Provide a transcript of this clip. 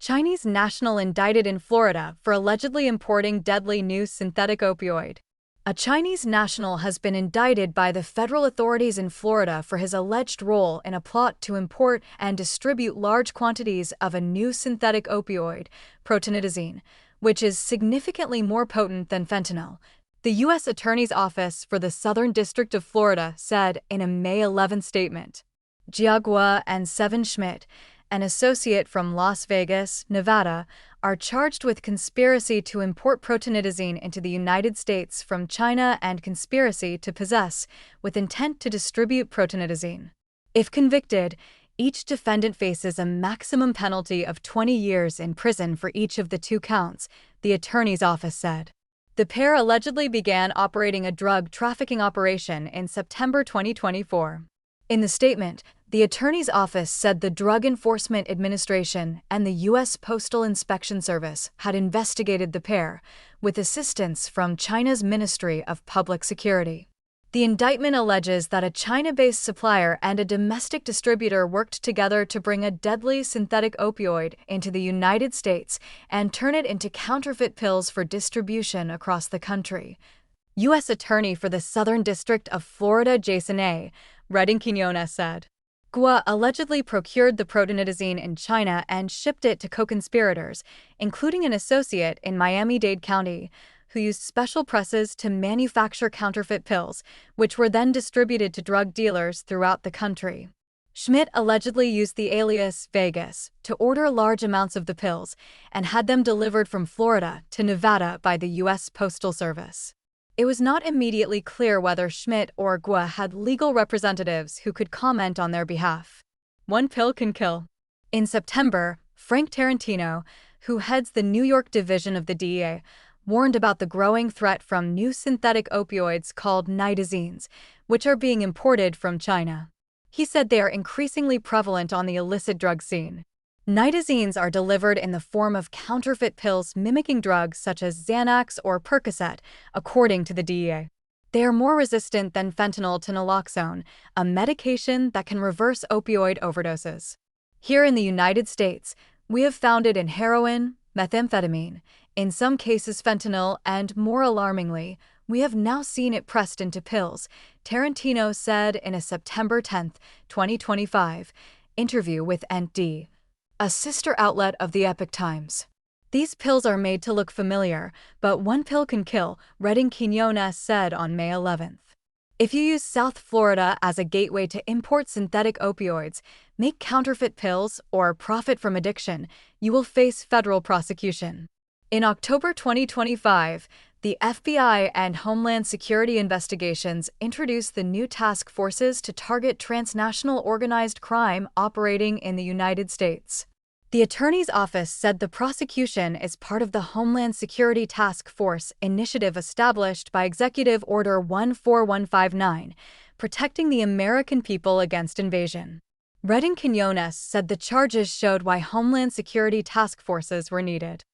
Chinese national indicted in Florida for allegedly importing deadly new synthetic opioid. A Chinese national has been indicted by the federal authorities in Florida for his alleged role in a plot to import and distribute large quantities of a new synthetic opioid, protonidazine, which is significantly more potent than fentanyl. The U.S. Attorney's Office for the Southern District of Florida said in a May 11 statement. Jia Guo and Seven Schmidt, an associate from Las Vegas, Nevada, are charged with conspiracy to import protonidazine into the United States from China and conspiracy to possess, with intent to distribute protonidazine. If convicted, each defendant faces a maximum penalty of 20 years in prison for each of the two counts, the attorney's office said. The pair allegedly began operating a drug trafficking operation in September 2024. In the statement, the attorney's office said the Drug Enforcement Administration and the U.S. Postal Inspection Service had investigated the pair, with assistance from China's Ministry of Public Security. The indictment alleges that a China-based supplier and a domestic distributor worked together to bring a deadly synthetic opioid into the United States and turn it into counterfeit pills for distribution across the country. U.S. Attorney for the Southern District of Florida Jason A. Redding-Quinones said. Guo allegedly procured the protonidazine in China and shipped it to co-conspirators, including an associate in Miami-Dade County, who used special presses to manufacture counterfeit pills, which were then distributed to drug dealers throughout the country. Schmidt allegedly used the alias Vegas to order large amounts of the pills and had them delivered from Florida to Nevada by the U.S. Postal Service. It was not immediately clear whether Schmidt or Guo had legal representatives who could comment on their behalf. One pill can kill. In September, Frank Tarantino, who heads the New York division of the DEA, warned about the growing threat from new synthetic opioids called nitazines, which are being imported from China. He said they are increasingly prevalent on the illicit drug scene. Nitazines are delivered in the form of counterfeit pills mimicking drugs such as Xanax or Percocet, according to the DEA. They are more resistant than fentanyl to naloxone, a medication that can reverse opioid overdoses. Here in the United States, we have found it in heroin, methamphetamine, in some cases fentanyl, and more alarmingly, we have now seen it pressed into pills, Tarantino said in a September 10, 2025, interview with ND, a sister outlet of the Epoch Times. These pills are made to look familiar, but one pill can kill, Redding-Quinones said on May 11. If you use South Florida as a gateway to import synthetic opioids, make counterfeit pills, or profit from addiction, you will face federal prosecution. In October 2025, the FBI and Homeland Security investigations introduced the new task forces to target transnational organized crime operating in the United States. The Attorney's Office said the prosecution is part of the Homeland Security Task Force initiative established by Executive Order 14159, protecting the American people against invasion. Redding-Quinones said the charges showed why Homeland Security task forces were needed.